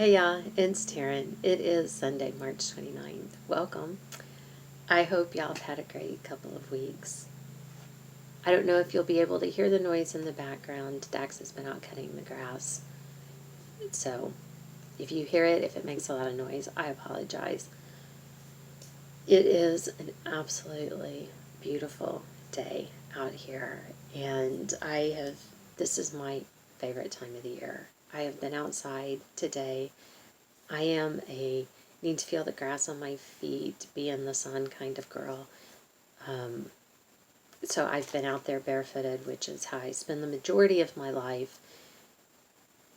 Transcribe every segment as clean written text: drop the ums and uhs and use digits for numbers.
Hey y'all, it's Taryn. It is Sunday, March 29th. Welcome. I hope y'all have had a great couple of weeks. I don't know if you'll be able to hear the noise in the background. Dax has been out cutting the grass. So if you hear it, if it makes a lot of noise, I apologize. It is an absolutely beautiful day out here, and this is my favorite time of the year. I have been outside today. I am a need to feel the grass on my feet, be in the sun kind of girl. So I've been out there barefooted, which is how I spend the majority of my life,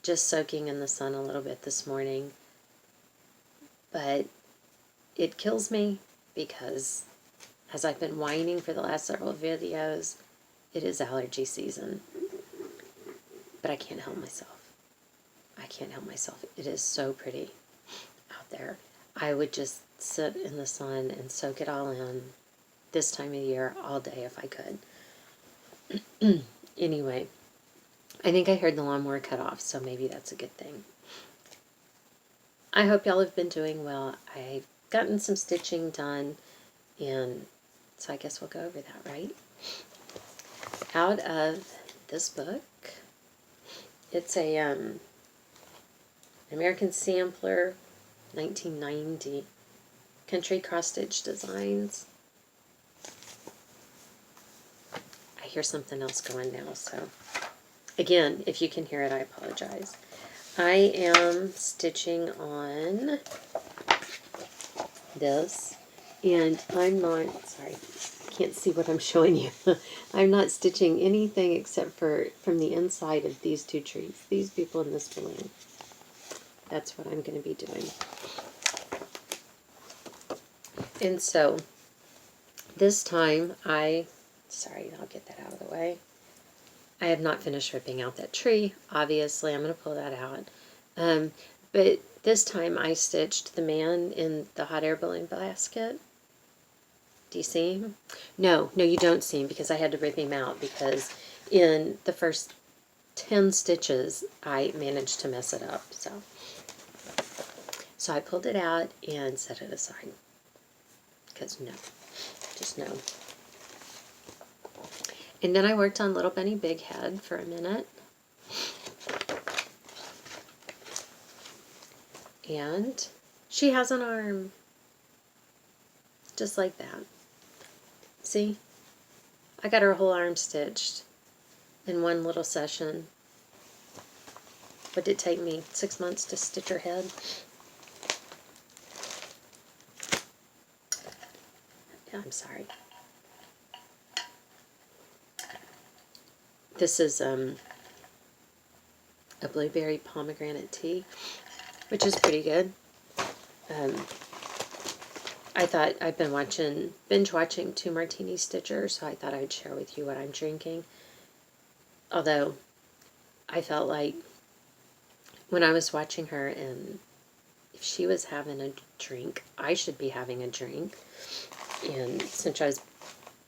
just soaking in the sun a little bit this morning. But it kills me because, as I've been whining for the last several videos, it is allergy season. But I can't help myself. I can't help myself. It is so pretty out there. I would just sit in the sun and soak it all in this time of year all day if I could. Anyway, I think I heard the lawnmower cut off, so maybe that's a good thing. I hope y'all have been doing well. I've gotten some stitching done, and so I guess we'll go over that, right? Out of this book, it's a American Sampler, 1990, Country Cross Stitch Designs. I hear something else going now, so again, if you can hear it, I apologize. I am stitching on this, and I'm not, sorry, can't see what I'm showing you. I'm not stitching anything except for from the inside of these two trees, these people in this balloon. That's what I'm going to be doing. And so this time sorry, I'll get that out of the way. I have not finished ripping out that tree. Obviously, I'm going to pull that out. But this time I stitched the man in the hot air balloon basket. Do you see him? No, you don't see him because I had to rip him out because in the first 10 stitches, I managed to mess it up. So I pulled it out and set it aside because just no. And then I worked on Little Bunny Big Head for a minute. And she has an arm. Just like that. See? I got her whole arm stitched in one little session. What did it take me? 6 months to stitch her head? Yeah, I'm sorry. This is a blueberry pomegranate tea, which is pretty good. I thought I've been binge watching 2 Martini Stitcher, so I thought I'd share with you what I'm drinking. Although I felt like when I was watching her, and if she was having a drink, I should be having a drink. And since I was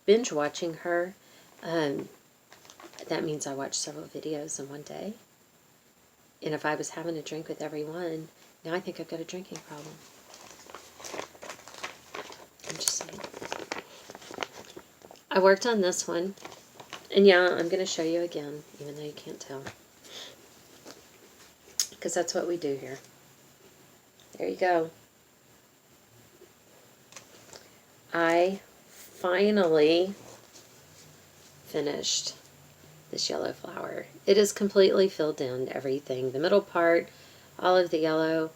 binge watching her, that means I watched several videos in one day. And if I was having a drink with every one, now I think I've got a drinking problem. I'm just saying. I worked on this one. And yeah, I'm going to show you again, even though you can't tell. Because that's what we do here. There you go. I finally finished this yellow flower. It is completely filled in, everything. The middle part, all of the yellow.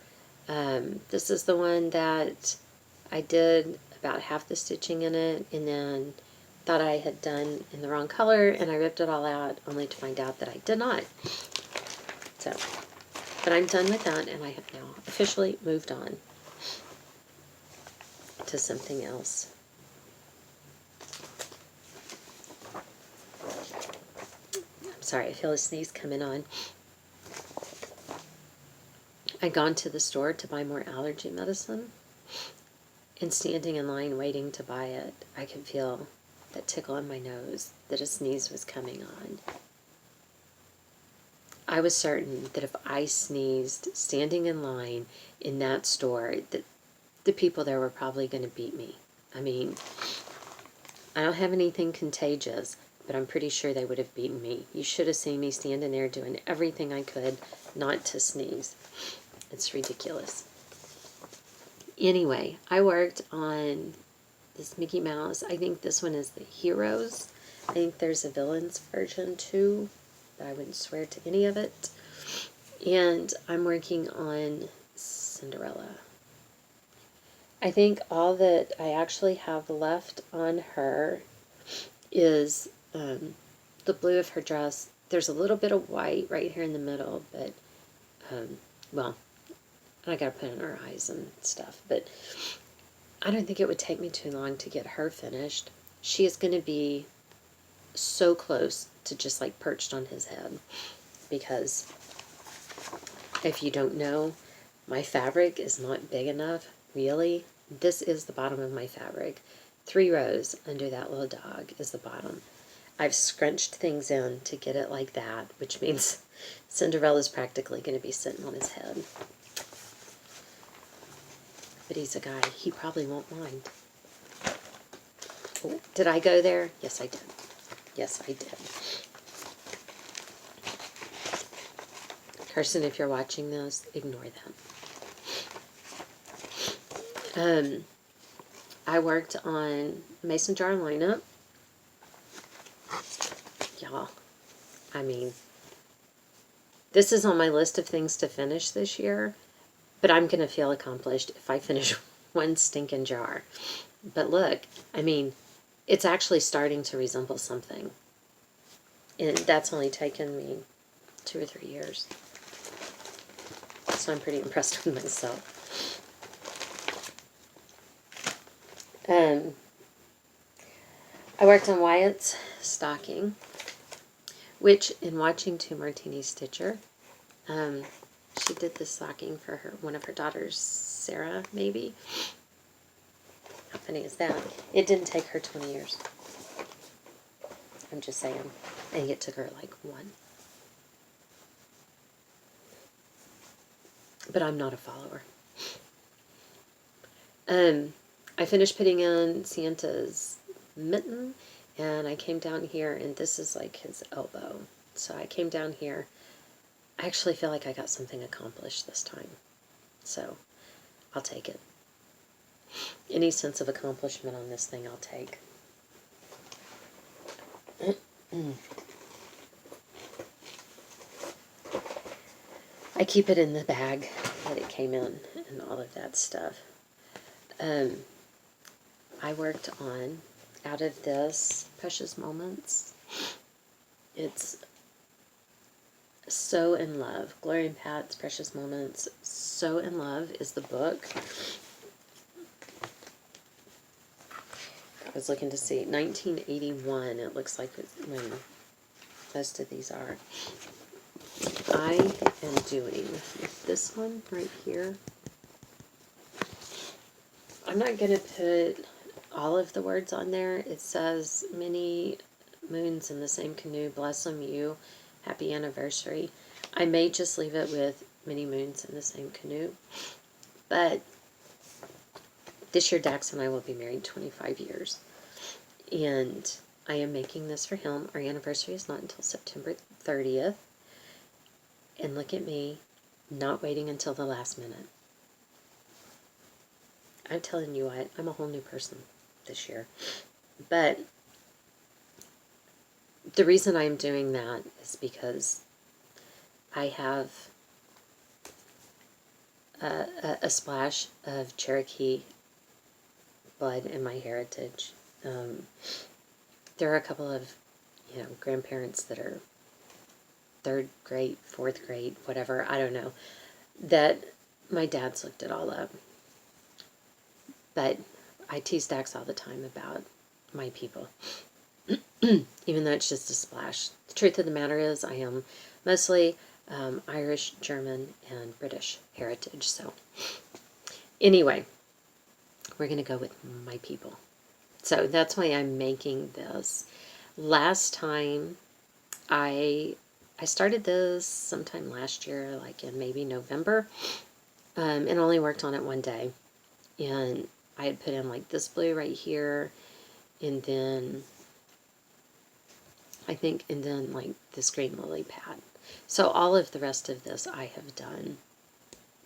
This is the one that I did about half the stitching in it, and then thought I had done in the wrong color, and I ripped it all out, only to find out that I did not. So, but I'm done with that, and I have now officially moved on to something else. I'm sorry, I feel a sneeze coming on. I'd gone to the store to buy more allergy medicine, and standing in line waiting to buy it, I could feel that tickle in my nose that a sneeze was coming on. I was certain that if I sneezed standing in line in that store, that the people there were probably going to beat me. I mean, I don't have anything contagious, but I'm pretty sure they would have beaten me. You should have seen me standing there doing everything I could not to sneeze. It's ridiculous. Anyway, I worked on this Mickey Mouse. I think this one is the Heroes. I think there's a villains version too, but I wouldn't swear to any of it. And I'm working on Cinderella. I think all that I actually have left on her is the blue of her dress. There's a little bit of white right here in the middle, but, well, I gotta put in her eyes and stuff. But I don't think it would take me too long to get her finished. She is going to be so close to just like perched on his head, because if you don't know, my fabric is not big enough, really. This is the bottom of my fabric. 3 rows under that little dog is the bottom. I've scrunched things in to get it like that, which means Cinderella's practically going to be sitting on his head. But he's a guy. He probably won't mind. Oh, did I go there? Yes, I did. Yes, I did. Carson, if you're watching this, ignore that. I worked on mason jar lineup. Y'all, I mean, this is on my list of things to finish this year. But I'm going to feel accomplished if I finish one stinking jar. But look, I mean, it's actually starting to resemble something. And that's only taken me 2 or 3 years. So I'm pretty impressed with myself. I worked on Wyatt's stocking, which in watching Two Martini Stitcher, she did this stocking for one of her daughters, Sarah, maybe. How funny is that? It didn't take her 20 years. I'm just saying. I think it took her like 1. But I'm not a follower. I finished putting in Santa's mitten, and I came down here, and this is like his elbow. So I came down here. I actually feel like I got something accomplished this time. So, I'll take it. Any sense of accomplishment on this thing, I'll take. I keep it in the bag that it came in and all of that stuff. I worked on, out of this, Precious Moments. It's So in Love. Gloria and Pat's Precious Moments. So in Love is the book. I was looking to see. 1981, it looks like when most of these are. I am doing this one right here. I'm not going to put all of the words on there. It says, many moons in the same canoe, blossom you, happy anniversary. I may just leave it with many moons in the same canoe. But this year Dax and I will be married 25 years. And I am making this for him. Our anniversary is not until September 30th. And look at me, not waiting until the last minute. I'm telling you what, I'm a whole new person this year. But the reason I'm doing that is because I have a splash of Cherokee blood in my heritage. There are a couple of, grandparents that are 3rd grade, 4th grade, whatever, I don't know, that my dad's looked it all up. But I tease Dax all the time about my people, even though it's just a splash. The truth of the matter is I am mostly Irish, German, and British heritage. So anyway, we're going to go with my people. So that's why I'm making this. Last time I I started this sometime last year, like in maybe November, and only worked on it one day. And I had put in like this blue right here, and then I think, and then like this green lily pad. So all of the rest of this I have done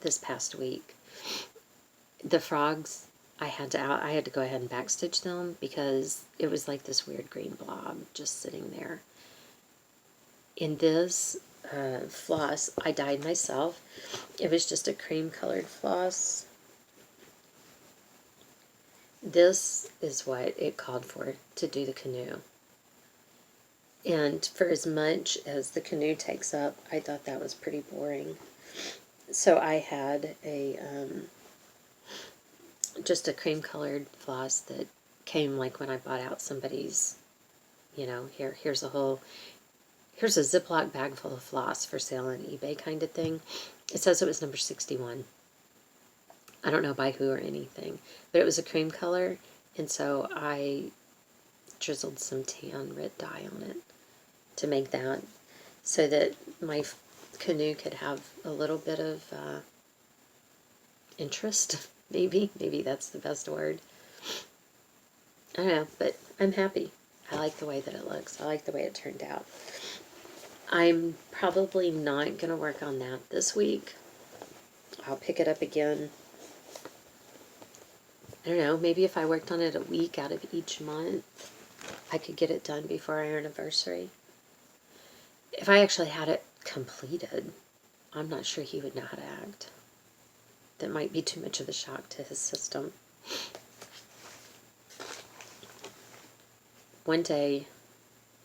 this past week. The frogs, I had to go ahead and backstitch them because it was like this weird green blob just sitting there. In this floss, I dyed myself. It was just a cream colored floss. This is what it called for to do the canoe. And for as much as the canoe takes up, I thought that was pretty boring. So I had a just a cream colored floss that came like when I bought out somebody's, here's a Ziploc bag full of floss for sale on eBay kind of thing. It says it was number 61. I don't know by who or anything, but it was a cream color, and so I drizzled some tan red dye on it to make that, so that my canoe could have a little bit of interest, maybe that's the best word. I don't know, but I'm happy. I like the way that it looks. I like the way it turned out. I'm probably not going to work on that this week. I'll pick it up again. I don't know, maybe if I worked on it a week out of each month, I could get it done before our anniversary. If I actually had it completed, I'm not sure he would know how to act. That might be too much of a shock to his system. One day,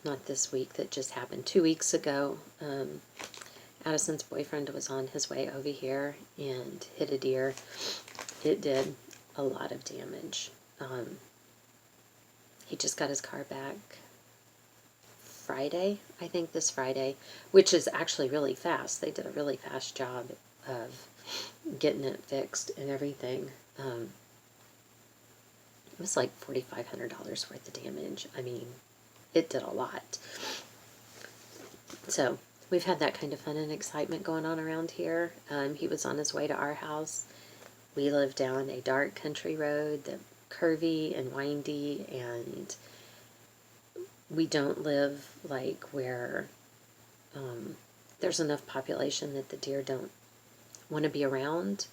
not this week, that just happened 2 weeks ago, Addison's boyfriend was on his way over here and hit a deer. It did a lot of damage. He just got his car back Friday, I think this Friday, which is actually really fast. They did a really fast job of getting it fixed and everything. It was like $4,500 worth of damage. I mean, it did a lot. So we've had that kind of fun and excitement going on around here. He was on his way to our house. We live down a dark country road that's curvy and windy, and we don't live like where there's enough population that the deer don't want to be around.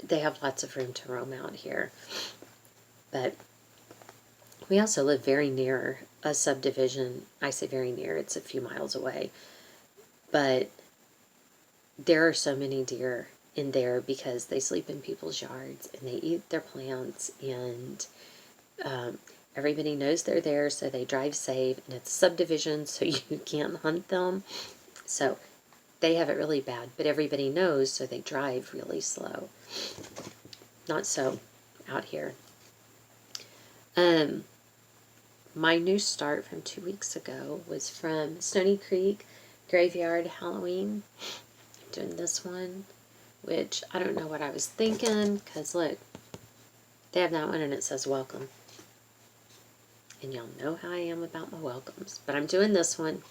They have lots of room to roam out here. But we also live very near a subdivision. I say very near, it's a few miles away. But there are so many deer in there because they sleep in people's yards and they eat their plants, and everybody knows they're there, so they drive safe, and it's a subdivision, so you can't hunt them. So they have it really bad, but everybody knows, so they drive really slow. Not so out here. My new start from 2 weeks ago was from Stony Creek Graveyard Halloween. I'm doing this one, which I don't know what I was thinking, because look, they have that one and it says welcome. And y'all know how I am about my welcomes. But I'm doing this one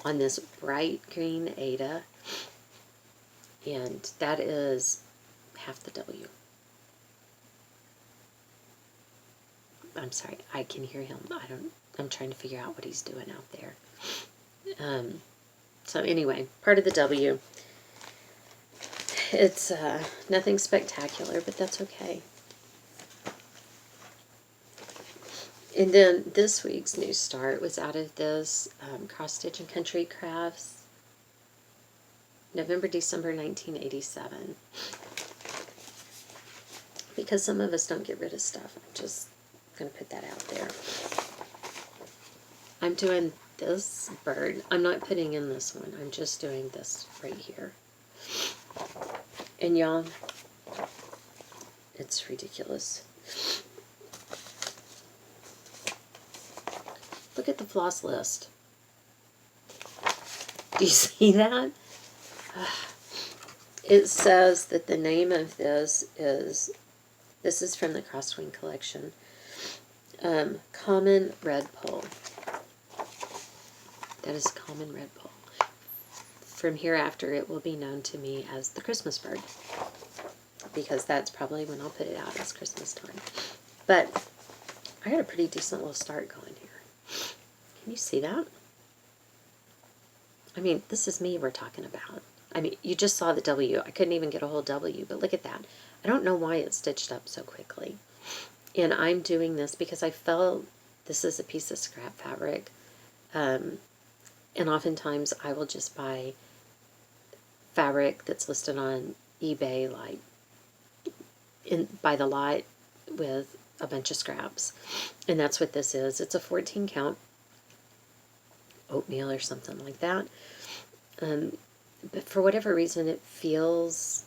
on this bright green Ada, and that is half the W. I'm sorry, I can hear him. I'm trying to figure out what he's doing out there. So anyway, part of the W. It's nothing spectacular, but that's okay. And then this week's new start was out of this Cross Stitch and Country Crafts, November, December 1987. Because some of us don't get rid of stuff. I'm just going to put that out there. I'm doing this bird. I'm not putting in this one. I'm just doing this right here. And y'all, it's ridiculous. Look at the floss list. Do you see that? It says that the name of this is from the Crosswing collection, Common Red Pole. That is common redpoll. From hereafter, it will be known to me as the Christmas bird, because that's probably when I'll put it out, as Christmas time. But I got a pretty decent little start going here. Can you see that? I mean, this is me we're talking about. I mean, you just saw the W. I couldn't even get a whole W, but look at that. I don't know why it stitched up so quickly. And I'm doing this because I felt this is a piece of scrap fabric. And oftentimes I will just buy fabric that's listed on eBay, like by the lot, with a bunch of scraps. And that's what this is. It's a 14 count oatmeal or something like that. But for whatever reason, it feels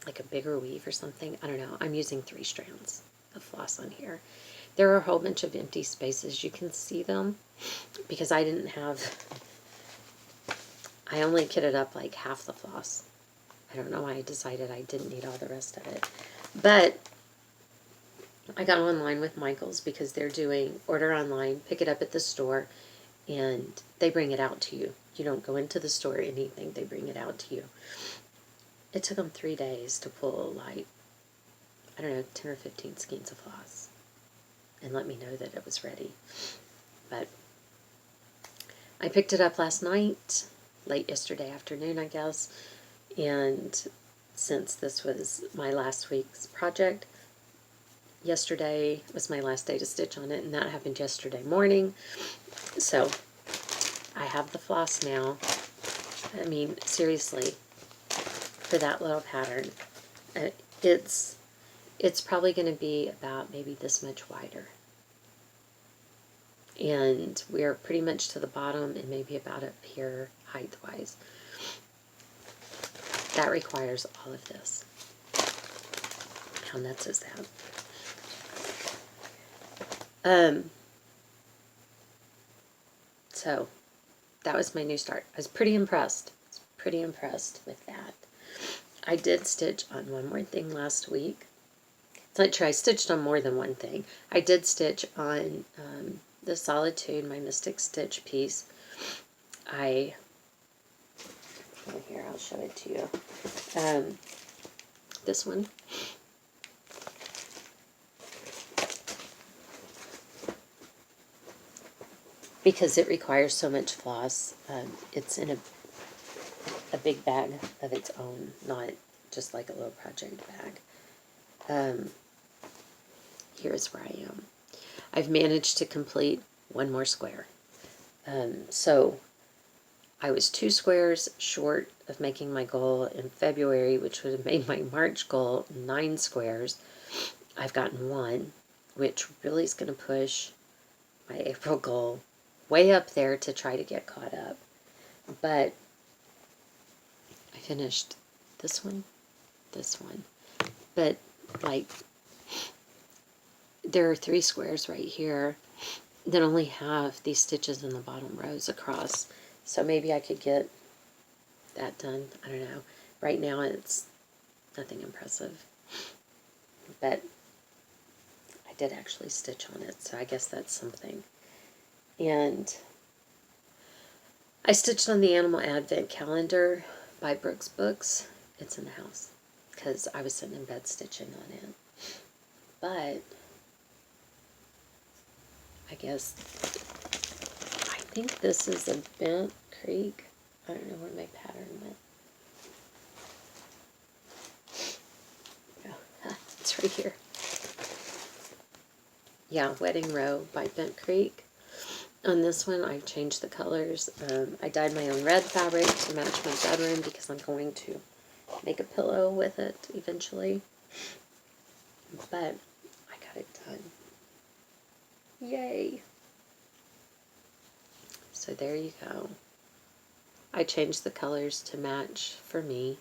like a bigger weave or something. I don't know. I'm using 3 strands of floss on here. There are a whole bunch of empty spaces. You can see them because I only kitted up like half the floss. I don't know why I decided I didn't need all the rest of it. But I got online with Michael's because they're doing order online, pick it up at the store, and they bring it out to you. You don't go into the store or anything. They bring it out to you. It took them 3 days to pull, like, I don't know, 10 or 15 skeins of floss and let me know that it was ready. But I picked it up last night, late yesterday afternoon, I guess. And since this was my last week's project, yesterday was my last day to stitch on it, and that happened yesterday morning. So I have the floss now. I mean, seriously, for that little pattern, it's probably going to be about maybe this much wider. And we're pretty much to the bottom and maybe about up here height-wise. That requires all of this. How nuts is that? So that was my new start. I was pretty impressed. With that. I did stitch on one more thing last week. It's not true, I stitched on more than one thing. I did stitch on the Solitude, my Mystic Stitch piece. Here, I'll show it to you. This one. Because it requires so much floss, it's in a big bag of its own, not just like a little project bag. Here's where I am. I've managed to complete one more square. So I was 2 squares short of making my goal in February, which would have made my March goal 9 squares. I've gotten 1, which really is going to push my April goal way up there to try to get caught up. But I finished this one. But, like, there are 3 squares right here that only have these stitches in the bottom rows across. So maybe I could get that done. I don't know. Right now it's nothing impressive. But I did actually stitch on it, so I guess that's something. And I stitched on the Animal Advent Calendar by Brooks Books. It's in the house because I was sitting in bed stitching on it. But I guess, I think this is a Bent Creek. I don't know where my pattern went. Oh, it's right here. Yeah, Wedding Row by Bent Creek. On this one, I've changed the colors. I dyed my own red fabric to match my bedroom because I'm going to make a pillow with it eventually. But I got it done. Yay! So there you go. I changed the colors to match for me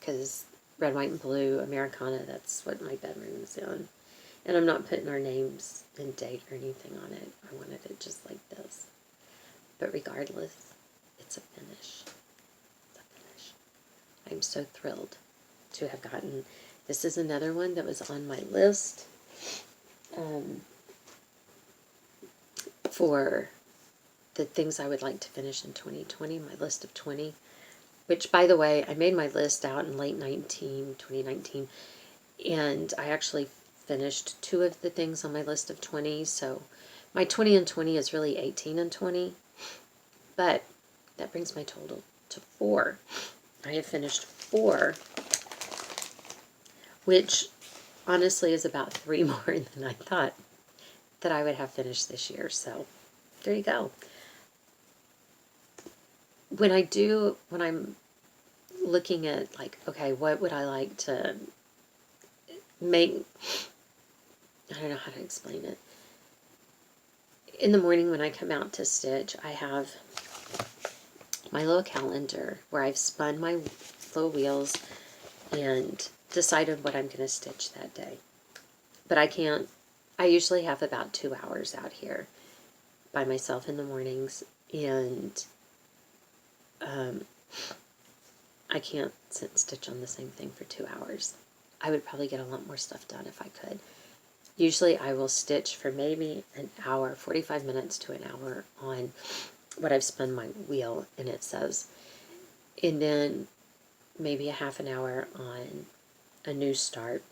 because red, white, and blue, Americana, that's what my bedroom is in. And I'm not putting our names and date or anything on it. I wanted it just like this. But regardless, it's a finish. It's a finish. I'm so thrilled to have gotten. This is another one that was on my list for the things I would like to finish in 2020, my list of 20, which, by the way, I made my list out in late 2019, and I actually finished 2 of the things on my list of 20, so my 20 and 20 is really 18 and 20, but that brings my total to 4. I have finished 4, which honestly is about 3 more than I thought that I would have finished this year, so there you go. When I'm looking at, like, okay, what would I like to make, I don't know how to explain it. In the morning when I come out to stitch, I have my little calendar where I've spun my little wheels and decided what I'm going to stitch that day. But I usually have about 2 hours out here by myself in the mornings, and I can't sit and stitch on the same thing for 2 hours. I would probably get a lot more stuff done if I could. Usually I will stitch for maybe an hour, 45 minutes to an hour on what I've spun my wheel, and it says, and then maybe a half an hour on a new start,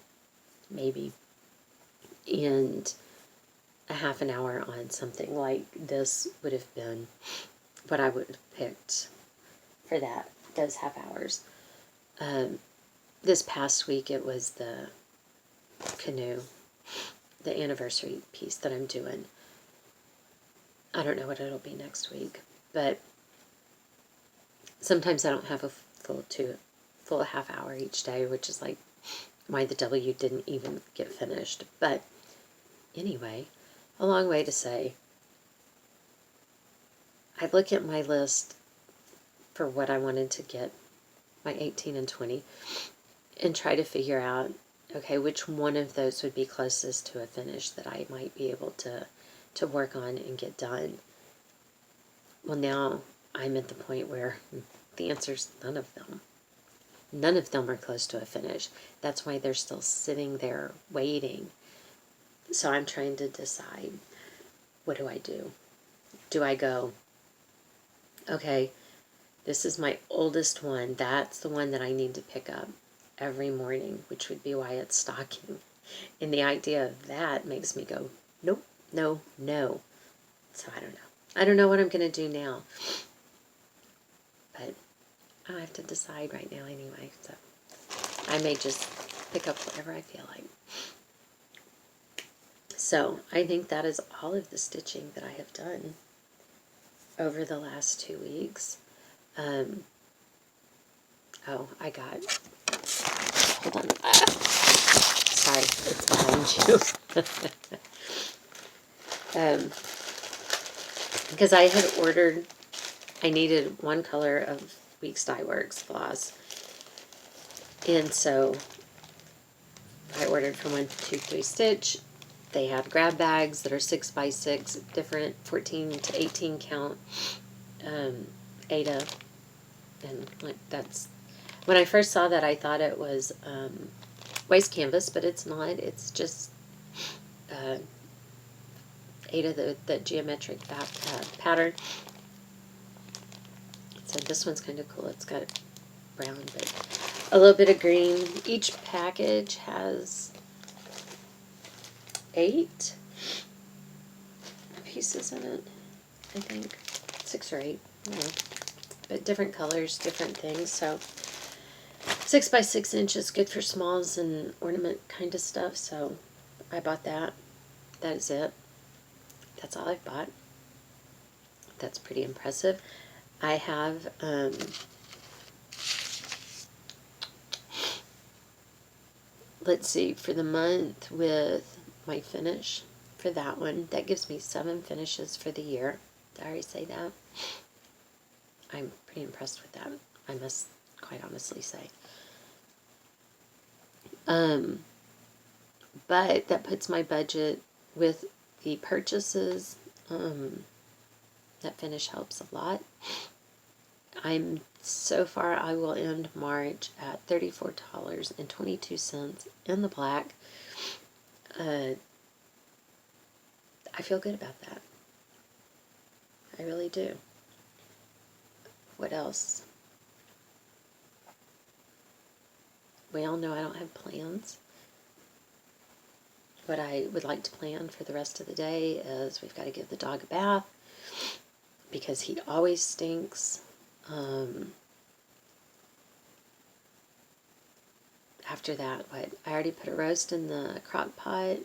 maybe, and a half an hour on something like this would have been what I would have picked for those half hours. This past week it was the canoe, the anniversary piece that I'm doing. I don't know what it'll be next week, but sometimes I don't have a full half hour each day, which is like why the W didn't even get finished. But anyway, a long way to say, I look at my list for what I wanted to get, my 18 and 20, and try to figure out, okay, which one of those would be closest to a finish that I might be able to work on and get done. Well, now I'm at the point where the answer's none of them. None of them are close to a finish. That's why they're still sitting there waiting. So I'm trying to decide, what do I do? Do I go, okay, this is my oldest one. That's the one that I need to pick up every morning, which would be why it's stocking. And the idea of that makes me go, nope, no, no. So I don't know. I don't know what I'm going to do now. But I have to decide right now anyway. So I may just pick up whatever I feel like. So I think that is all of the stitching that I have done over the last 2 weeks. Oh, I got, hold on. Sorry, it's behind you. Because I had ordered, I needed one color of Weeks Dye Works floss. And so I ordered from 123 Stitch. They have grab bags that are 6x6, different 14 to 18 count, Ada. And like that's, when I first saw that, I thought it was waist canvas, but it's not. It's just Ada, the geometric pattern. So this one's kind of cool. It's got brown, but a little bit of green. Each package has 8 pieces in it, I think. 6 or 8. I don't know. But different colors, different things. So 6x6 inches, good for smalls and ornament kind of stuff. So I bought that. That is it. That's all I've bought. That's pretty impressive. I have let's see, for the month with my finish for that one, that gives me 7 finishes for the year. Did I already say that? I'm pretty impressed with that, I must quite honestly say. But that puts my budget with the purchases. That finish helps a lot. So far I will end March at $34.22 in the black. I feel good about that. I really do. What else? We all know I don't have plans. What I would like to plan for the rest of the day is we've got to give the dog a bath because he always stinks. After that, I already put a roast in the crock pot.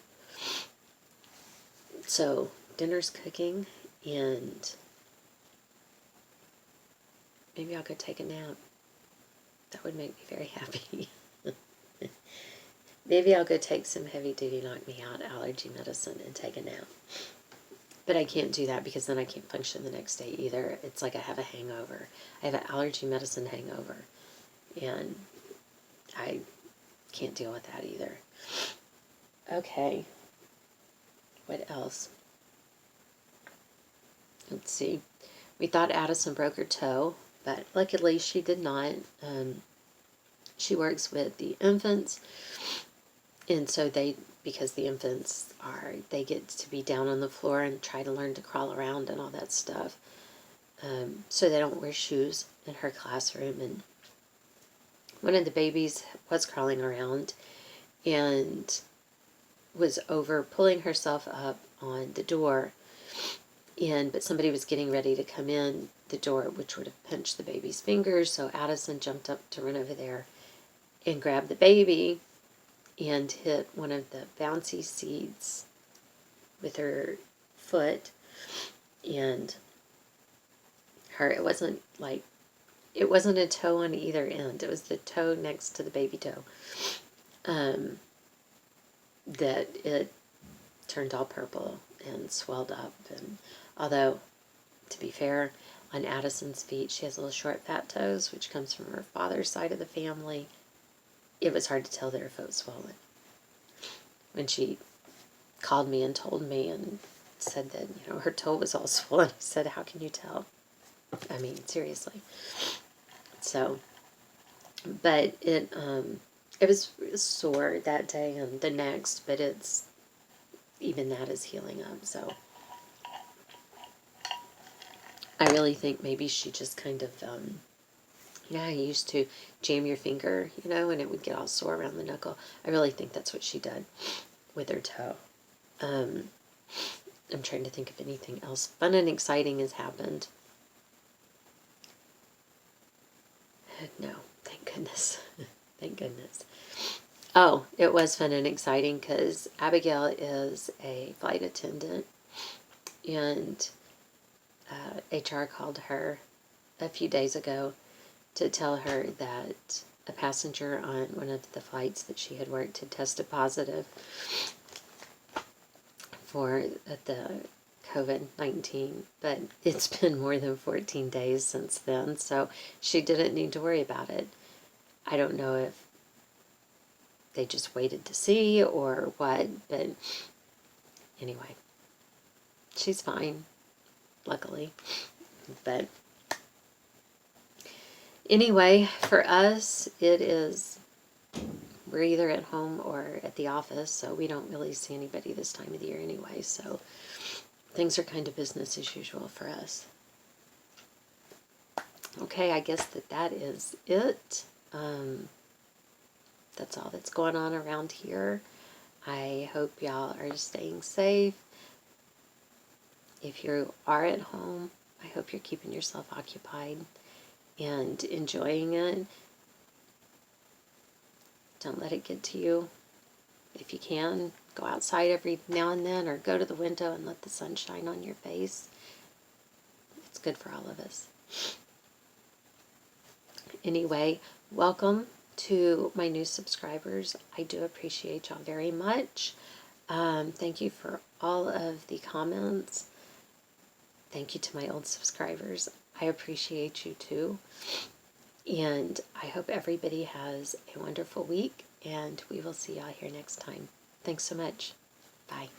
So dinner's cooking, and maybe I'll go take a nap. That would make me very happy. Maybe I'll go take some heavy-duty knock-me-out allergy medicine and take a nap. But I can't do that because then I can't function the next day either. It's like I have a hangover. I have an allergy medicine hangover. And I can't deal with that either. Okay. What else? Let's see. We thought Addison broke her toe, but luckily she did not. She works with the infants, and so because the infants they get to be down on the floor and try to learn to crawl around and all that stuff. So they don't wear shoes in her classroom, and one of the babies was crawling around and was over pulling herself up on the door, but somebody was getting ready to come in the door, which would have pinched the baby's fingers, so Addison jumped up to run over there and grab the baby and hit one of the bouncy seats with her foot, and it wasn't a toe on either end. It was the toe next to the baby toe that it turned all purple and swelled up. And although, to be fair, on Addison's feet, she has little short fat toes, which comes from her father's side of the family. It was hard to tell that her foot was swollen. When she called me and told me and said that, her toe was all swollen, I said, how can you tell? I mean, seriously. So, but it was sore that day and the next, but even that is healing up, so I really think maybe she just kind of, you used to jam your finger, and it would get all sore around the knuckle. I really think that's what she did with her toe. I'm trying to think of anything else fun and exciting has happened. No, thank goodness. Thank goodness. Oh, it was fun and exciting because Abigail is a flight attendant, and HR called her a few days ago to tell her that a passenger on one of the flights that she had worked had tested positive for the COVID-19, but it's been more than 14 days since then, so she didn't need to worry about it. I don't know if they just waited to see or what, but anyway, she's fine, luckily. But anyway, for us, we're either at home or at the office, so we don't really see anybody this time of the year anyway, so things are kind of business as usual for us. Okay, I guess that is it. That's all that's going on around here. I hope y'all are staying safe. If you are at home, I hope you're keeping yourself occupied and enjoying it. Don't let it get to you. If you can, go outside every now and then or go to the window and let the sun shine on your face. It's good for all of us. Anyway, welcome to my new subscribers. I do appreciate y'all very much. Thank you for all of the comments. Thank you to my old subscribers. I appreciate you too. And I hope everybody has a wonderful week, and we will see y'all here next time. Thanks so much. Bye.